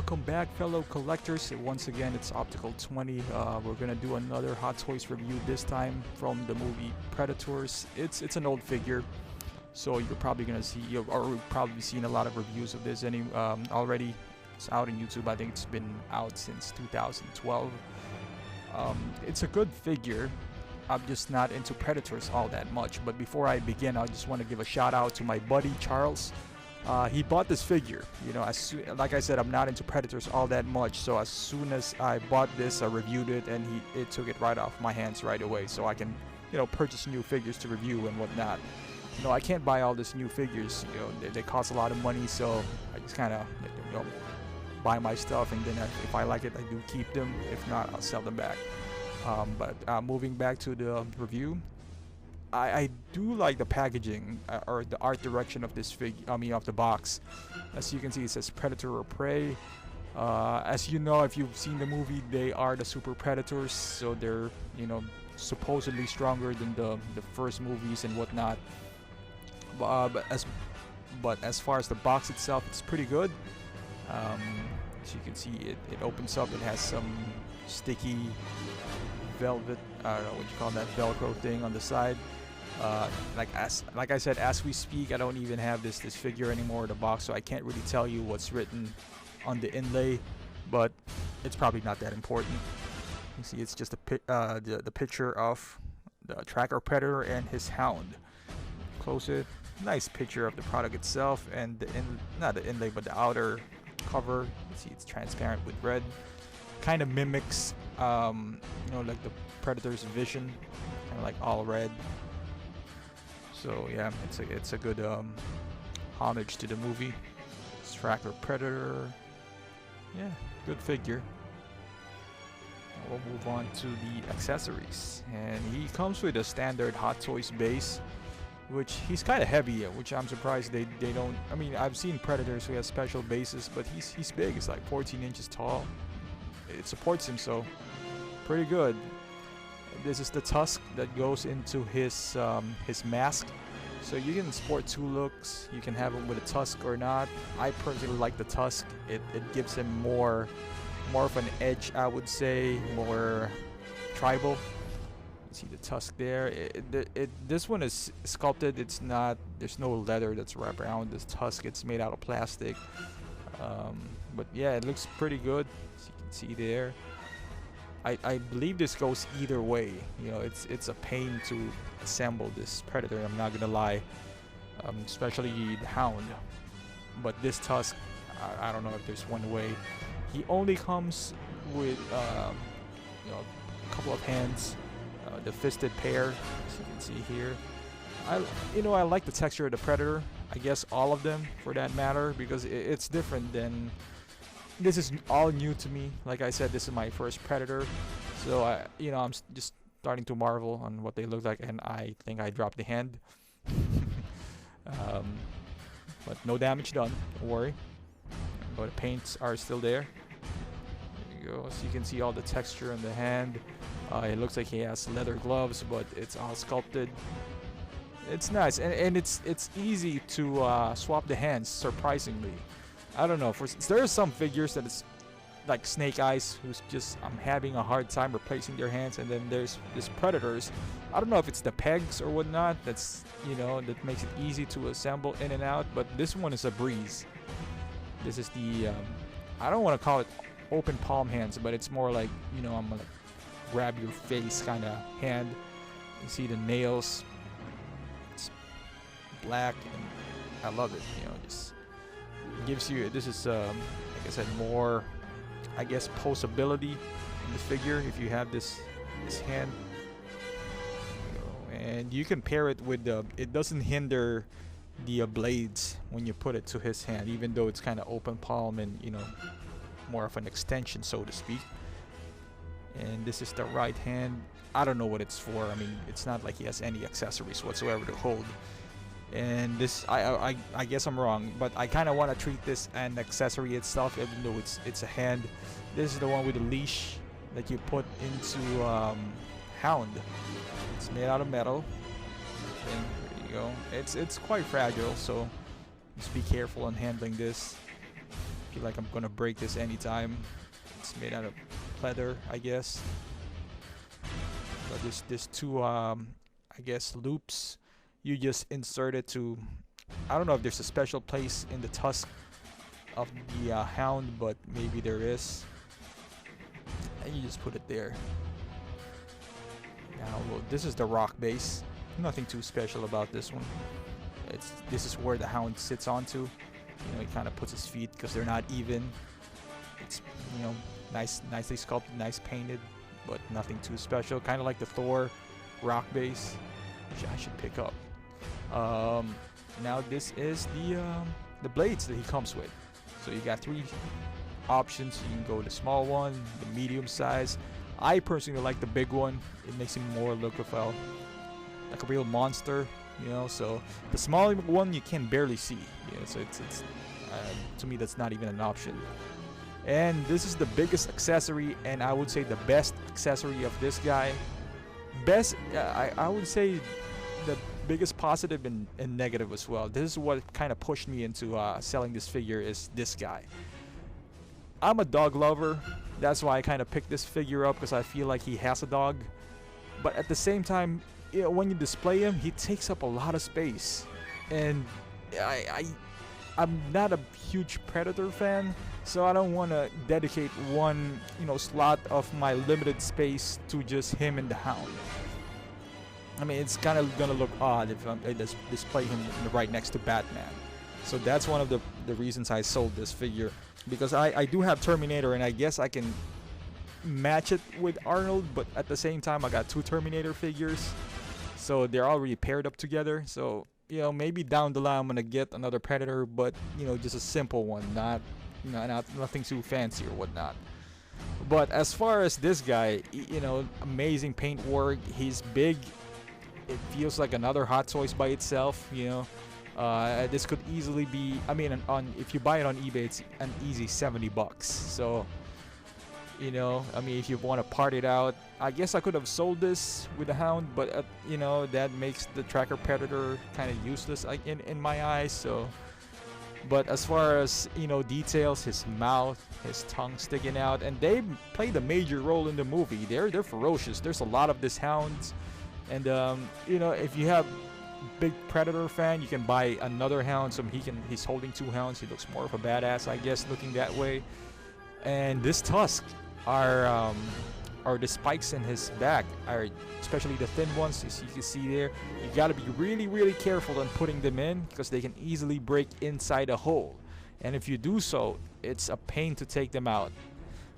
Welcome back, fellow collectors. Once again, it's Optical 20. We're gonna do another Hot Toys review, this time from the movie Predators. It's an old figure, so you're probably gonna see, or we've probably seen a lot of reviews of this already. It's out on YouTube. I think it's been out since 2012. It's a good figure. I'm just not into Predators all that much. But before I begin, I just want to give a shout out to my buddy Charles. He bought this figure. You know, like I said, I'm not into Predators all that much. So as soon as I bought this, I reviewed it, and it took it right off my hands right away. So I can, purchase new figures to review and whatnot. I can't buy all these new figures. They cost a lot of money. So I just kind of, buy my stuff, and then if I like it, I do keep them. If not, I'll sell them back. But moving back to the review, I do like the packaging or the art direction of this figure. Of the box. As you can see, it says Predator or Prey. As you know, if you've seen the movie, they are the super predators, so they're supposedly stronger than the first movies and whatnot. But as far as the box itself, it's pretty good. As you can see, it opens up. It has some sticky velvet, I don't know what you call that, Velcro thing on the side. Like I said, as we speak, I don't even have this figure anymore in the box, so I can't really tell you what's written on the inlay, but it's probably not that important. You see, it's just the picture of the tracker predator and his hound. Close it. Nice picture of the product itself, and not the inlay, but the outer cover. You see, it's transparent with red. Kind of mimics, like the Predator's vision, kind of like all red. So yeah, it's a good homage to the movie. It's Tracker Predator. Yeah, good figure. Now we'll move on to the accessories, and he comes with a standard Hot Toys base, which he's kind of heavy, which I'm surprised they don't. I mean, I've seen Predators who have special bases, but he's big. It's like 14 inches tall. It supports him, so pretty good. This is the tusk that goes into his mask, so you can sport two looks. You can have him with a tusk or not. I personally like the tusk. It gives him more of an edge, I would say, more tribal. You see the tusk there. This one is sculpted. It's not. There's no leather that's wrapped around this tusk. It's made out of plastic. But yeah, it looks pretty good. As you can see there. I believe this goes either way. It's a pain to assemble this Predator, I'm not gonna lie, especially the hound. But this tusk, I don't know if there's one way. He only comes with a couple of hands, the fisted pair, as you can see here. I like the texture of the Predator. I guess all of them, for that matter, because it's different than. This is all new to me. Like I said, this is my first Predator, so I'm just starting to marvel on what they look like, and I think I dropped the hand. But no damage done, don't worry. But the paints are still there. There you go. So you can see all the texture on the hand. It looks like he has leather gloves, but it's all sculpted. It's nice, and it's easy to swap the hands, surprisingly. I don't know. There are some figures that it's like Snake Eyes, who's just I'm having a hard time replacing their hands, and then there's this Predators. I don't know if it's the pegs or whatnot. That's that makes it easy to assemble in and out. But this one is a breeze. This is the I don't want to call it open palm hands, but it's more like I'm gonna grab your face kind of hand. You see the nails. It's black, and I love it. Just. Gives you, this is like I said, more posability in the figure if you have this hand. And you can pair it with it doesn't hinder the blades when you put it to his hand, even though it's kind of open palm and more of an extension, so to speak. And this is the right hand. I don't know what it's for. I mean, it's not like he has any accessories whatsoever to hold. And this, I guess I'm wrong, but I kind of want to treat this an accessory itself, even though it's a hand. This is the one with the leash that you put into hound. It's made out of metal. And there you go. It's quite fragile, so just be careful on handling this. feel like I'm gonna break this anytime. It's made out of leather, I guess. But this two I guess loops. You just insert it to. I don't know if there's a special place in the tusk of the hound, but maybe there is. And you just put it there. Now, well, this is the rock base. Nothing too special about this one. This is where the hound sits onto. You know, he kind of puts his feet because they're not even. It's, you know, nicely sculpted, nice painted, but nothing too special. Kind of like the Thor rock base, which I should pick up. Now this is the blades that he comes with. So you got 3 options. You can go the small one, the medium size. I personally like the big one. It makes him more look of like a real monster, you know. So the small one you can barely see. You know, so it's to me that's not even an option. And this is the biggest accessory, and I would say the best accessory of this guy. Best, I would say the biggest positive and negative as well. This is what kind of pushed me into selling this figure, is this guy. I'm a dog lover. That's why I kind of picked this figure up, because I feel like he has a dog. But at the same time, you know, when you display him, he takes up a lot of space. And I'm not a huge Predator fan, so I don't want to dedicate one, you know, slot of my limited space to just him and the hound. I mean, it's kind of gonna look odd if I display him right next to Batman. So that's one of the reasons I sold this figure, because I do have Terminator, and I guess I can match it with Arnold, but at the same time I got 2 Terminator figures, so they're already paired up together. So, you know, maybe down the line I'm gonna get another Predator, but, you know, just a simple one, not, you know, nothing too fancy or whatnot. But as far as this guy, you know, amazing paint work. He's big. It feels like another Hot Toys by itself, you know. This could easily be, I mean, if you buy it on eBay, it's an easy $70. So, you know, I mean, if you want to part it out, I guess I could have sold this with the hound, but you know, that makes the Tracker Predator kind of useless in my eyes. So, but as far as, you know, details, his mouth, his tongue sticking out, and they played a major role in the movie. They're ferocious. There's a lot of these hounds, and you know, if you have big Predator fan, you can buy another hound. So he's holding 2 hounds. He looks more of a badass, I guess, looking that way. And this tusk are the spikes in his back, are especially the thin ones, as you can see there. You got to be really careful on putting them in, because they can easily break inside a hole, and if you do so, it's a pain to take them out.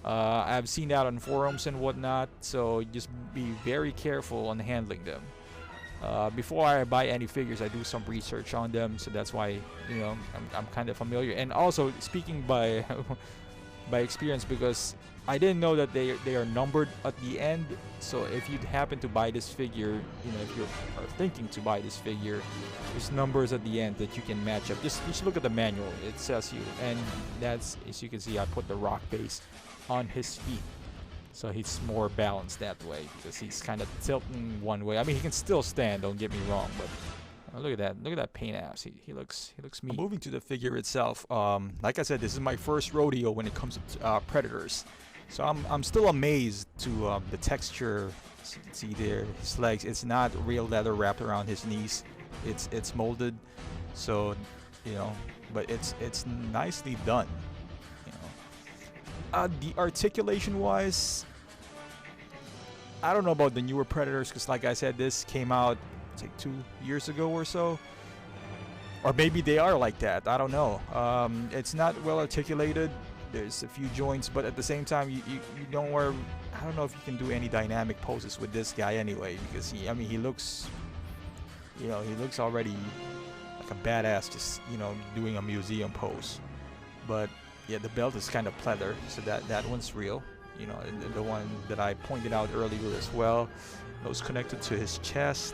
I've seen that on forums and whatnot, so just be very careful on handling them. Before I buy any figures, I do some research on them, so that's why, you know, I'm kind of familiar. And also, speaking by by experience, because I didn't know that they are numbered at the end. So if you happen to buy this figure, you know, if you are thinking to buy this figure, there's numbers at the end that you can match up. Just look at the manual. It says you, and that's, as you can see, I put the rock base on his feet, so he's more balanced that way, because he's kind of tilting one way. I mean, he can still stand, don't get me wrong, but look at that paint apps. He looks mean. Moving to the figure itself, like I said, this is my first rodeo when it comes to Predators, so I'm still amazed to the texture. As you can see there, his legs, it's not real leather wrapped around his knees. It's molded, so, you know, but it's nicely done. The articulation wise, I don't know about the newer Predators, because like I said, this came out, it's like 2 years ago or so, or maybe they are like that, I don't know. It's not well articulated. There's a few joints, but at the same time, you don't wear, I don't know if you can do any dynamic poses with this guy anyway, because he looks, you know, he looks already like a badass, just, you know, doing a museum pose. But yeah, the belt is kind of pleather, so that one's real, you know. And the one that I pointed out earlier as well, those connected to his chest.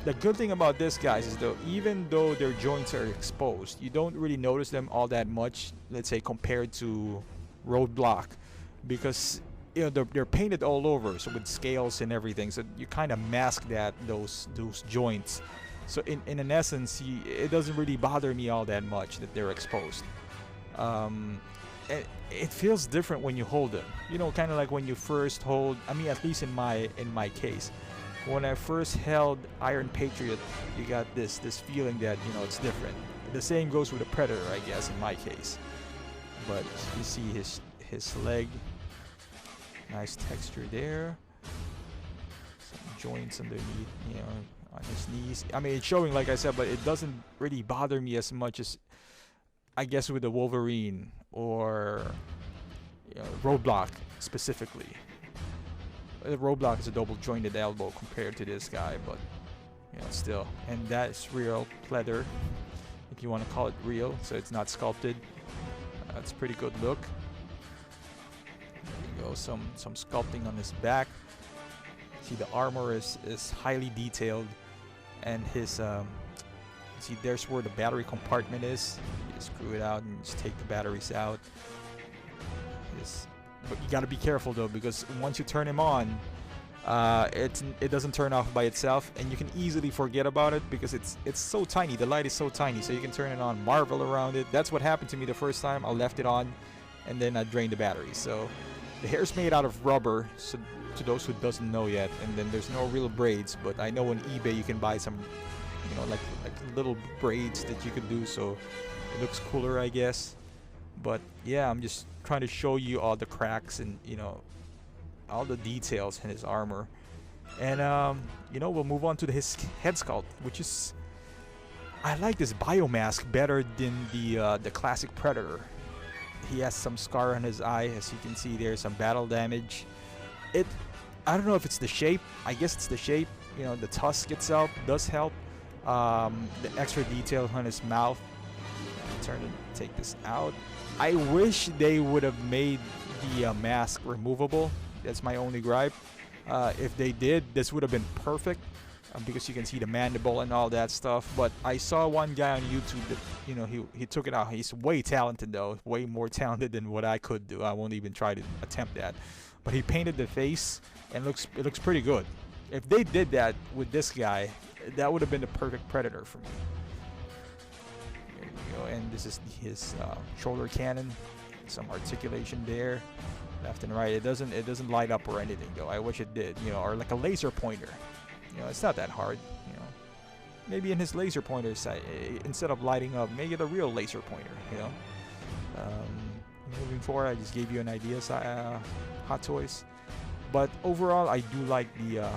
The good thing about this, guys, is though, even though their joints are exposed, you don't really notice them all that much, let's say, compared to Roadblock, because, you know, they're painted all over, so with scales and everything, so you kind of mask those joints. So in an essence, it doesn't really bother me all that much that they're exposed. It feels different when you hold them. You know, kind of like when you first hold. I mean, at least in my case, when I first held Iron Patriot, you got this feeling that, you know, it's different. The same goes with the Predator, I guess, in my case. But you see his leg, nice texture there. Some joints underneath, you know, on his knees. I mean, it's showing, like I said, but it doesn't really bother me as much as, I guess, with the Wolverine or, you know, Roadblock specifically. Roadblock is a double jointed elbow compared to this guy, but, you know, still. And that's real pleather, if you want to call it real, so it's not sculpted. That's a pretty good look. There you go, some sculpting on his back. See, the armor is highly detailed, and his see, there's where the battery compartment is. You just screw it out and just take the batteries out. But you gotta be careful though, because once you turn him on, it doesn't turn off by itself, and you can easily forget about it because it's so tiny. The light is so tiny, so you can turn it on, marvel around it. That's what happened to me the first time. I left it on, and then I drained the battery. So the hair's made out of rubber, so to those who doesn't know yet, and then there's no real braids, but I know on eBay you can buy some, you know, like little braids that you can do, so it looks cooler, I guess. But yeah, I'm just trying to show you all the cracks and, you know, all the details in his armor. And you know, we'll move on to his head sculpt, which is, I like this biomask better than the classic Predator. He has some scar on his eye, as you can see there, some battle damage. I don't know if it's the shape. I guess it's the shape. You know, the tusk itself does help. The extra detail on his mouth. Take this out. I wish they would have made the mask removable. That's my only gripe. If they did, this would have been perfect, because you can see the mandible and all that stuff. But I saw one guy on YouTube that, you know, he took it out. He's way talented though, way more talented than what I could do. I won't even try to attempt that. But he painted the face, and it looks pretty good. If they did that with this guy, that would have been the perfect Predator for me. There you go, and this is his shoulder cannon. Some articulation there, left and right. It doesn't light up or anything though. I wish it did, you know, or like a laser pointer. You know, it's not that hard. You know, maybe in his laser pointers, instead of lighting up, make it a real laser pointer. You know. Moving forward, I just gave you an idea, Hot Toys. But overall, I do like the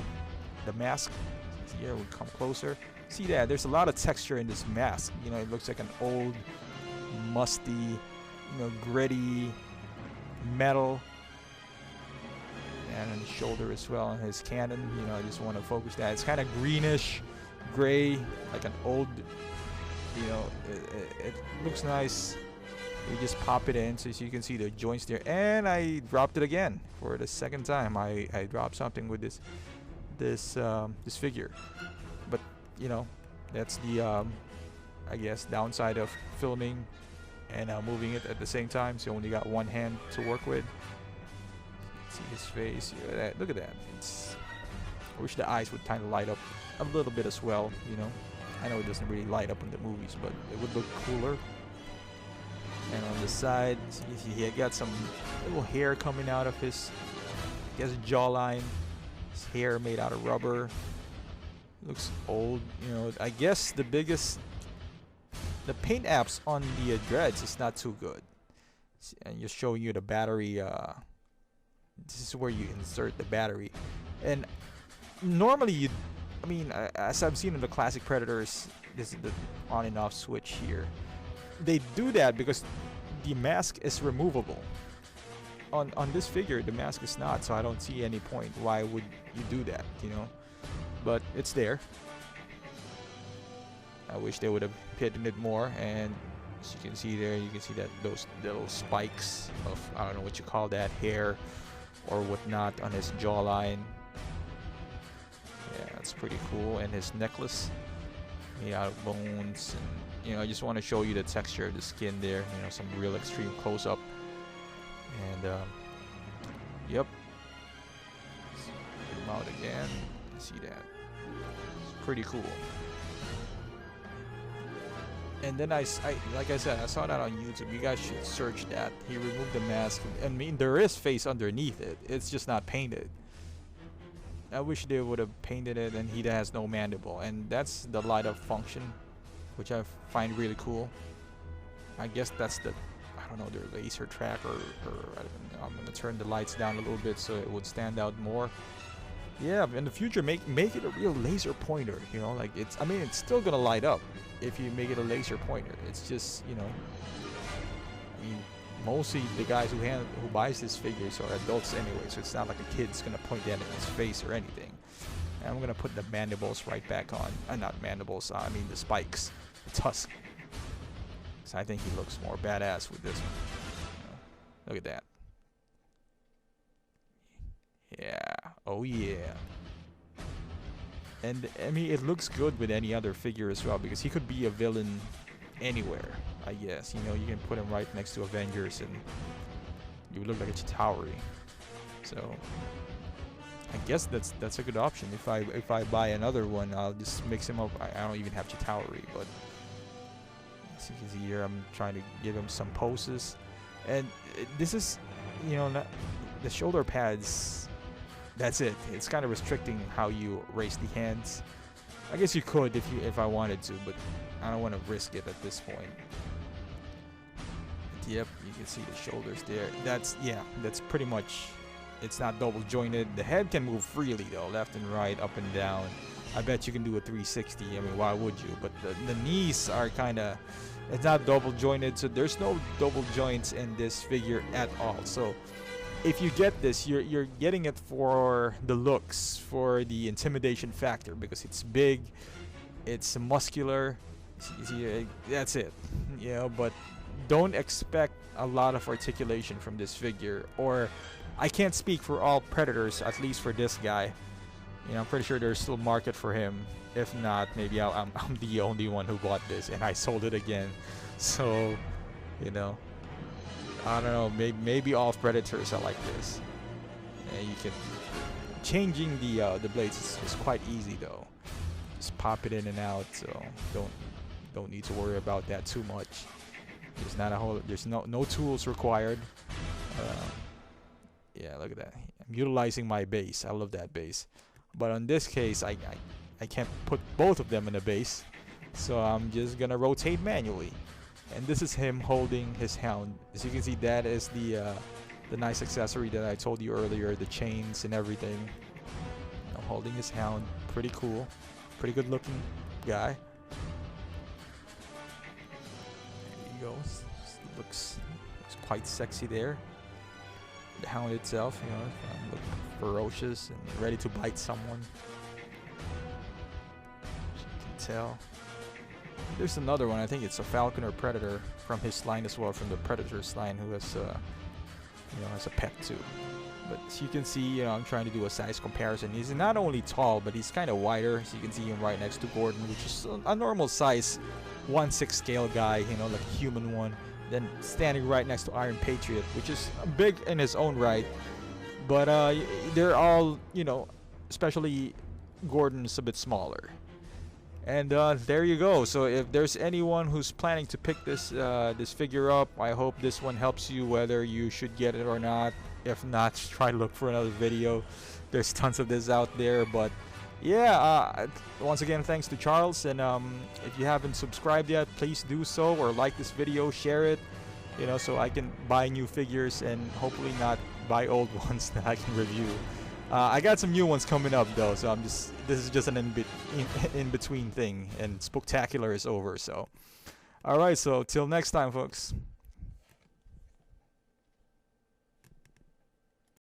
mask. Here we come closer. See that? There's a lot of texture in this mask. You know, it looks like an old, musty, you know, gritty metal. And on his shoulder as well, and his cannon. You know, I just want to focus that. It's kind of greenish, gray, like an old. You know, it looks nice. You just pop it in, so you can see the joints there. And I dropped it again for the second time. I dropped something with this figure. But you know, that's the I guess downside of filming and moving it at the same time. So you only got one hand to work with. See his face. Look at that. I wish the eyes would kind of light up a little bit as well. You know, I know it doesn't really light up in the movies, but it would look cooler. And on the side, he got some little hair coming out of his, I guess, jawline. His hair made out of rubber. Looks old, you know. I guess the paint apps on the dreads is not too good. And just showing you the battery. This is where you insert the battery. And normally, as I've seen in the classic Predators, this is the on and off switch here. They do that because the mask is removable. On this figure, the mask is not, so I don't see any point. Why would you do that, you know? But it's there. I wish they would have hidden it more. And as you can see there, you can see that those little spikes of, I don't know what you call that, hair or whatnot on his jawline. Yeah, that's pretty cool. And his necklace made out of bones. And, you know, I just want to show you the texture of the skin there. You know, some real extreme close-up. And, yep. Zoom out again. See that? It's pretty cool. And then like I said, I saw that on YouTube. You guys should search that. He removed the mask. I mean, there is face underneath it. It's just not painted. I wish they would have painted it, and he has no mandible. And that's the light up function, which I find really cool. I guess that's the, I don't know, their laser track, or I don't know. I'm gonna turn the lights down a little bit so it would stand out more. Yeah, in the future, make it a real laser pointer. You know, like it's. I mean, it's still gonna light up if you make it a laser pointer. It's just, you know. I mean, mostly the guys who buys these figures are adults anyway, so it's not like a kid's gonna point that in his face or anything. And I'm gonna put the mandibles right back on. Not mandibles. I mean the spikes, the tusk. So I think he looks more badass with this one. You know, look at that. Yeah. Oh yeah. And I mean, it looks good with any other figure as well, because he could be a villain anywhere, I guess. You know, you can put him right next to Avengers and you would look like a Chitauri. So I guess that's a good option. If I buy another one, I'll just mix him up. I don't even have Chitauri, but as you can see here, I'm trying to give him some poses. And this is, you know, the shoulder pads. That's it. It's kind of restricting how you raise the hands. I guess you could if I wanted to, but I don't want to risk it at this point. Yep, you can see the shoulders there. That's pretty much. It's not double jointed. The head can move freely though, left and right, up and down. I bet you can do a 360. I mean, why would you? But the knees are kind of. It's not double jointed, so there's no double joints in this figure at all. So if you get this, you're getting it for the looks, for the intimidation factor, because it's big, it's muscular. That's it. You know, but don't expect a lot of articulation from this figure. Or I can't speak for all Predators, at least for this guy. You know, I'm pretty sure there's still market for him. If not, maybe I'm the only one who bought this and I sold it again. So, you know, I don't know. Maybe all Predators are like this. And you can changing the blades is quite easy though. Just pop it in and out. So don't need to worry about that too much. There's no tools required. Yeah, look at that. I'm utilizing my base. I love that base. But on this case, I can't put both of them in a base, so I'm just gonna rotate manually. And this is him holding his hound. As you can see, that is the nice accessory that I told you earlier, the chains and everything. You know, holding his hound, pretty cool, pretty good looking guy. There you go. Looks quite sexy there. The hound itself, you know, look ferocious and ready to bite someone. As you can tell. There's another one. I think it's a Falcon or Predator from his line as well, from the Predators line, who has, you know, has a pet too. But as you can see, you know, I'm trying to do a size comparison. He's not only tall, but he's kind of wider. So you can see him right next to Gordon, which is a normal size 1/6 scale guy, you know, like a human one. Then standing right next to Iron Patriot, which is big in his own right. But they're all, you know, especially Gordon's a bit smaller. And there you go. So if there's anyone who's planning to pick this figure up, I hope this one helps you, whether you should get it or not. If not, try to look for another video. There's tons of this out there. But yeah, once again, thanks to Charles. And if you haven't subscribed yet, please do so, or like this video, share it, you know, so I can buy new figures and hopefully not buy old ones that I can review. I got some new ones coming up though, so this is just an in-between thing, and Spooktacular is over. So alright, so till next time, folks.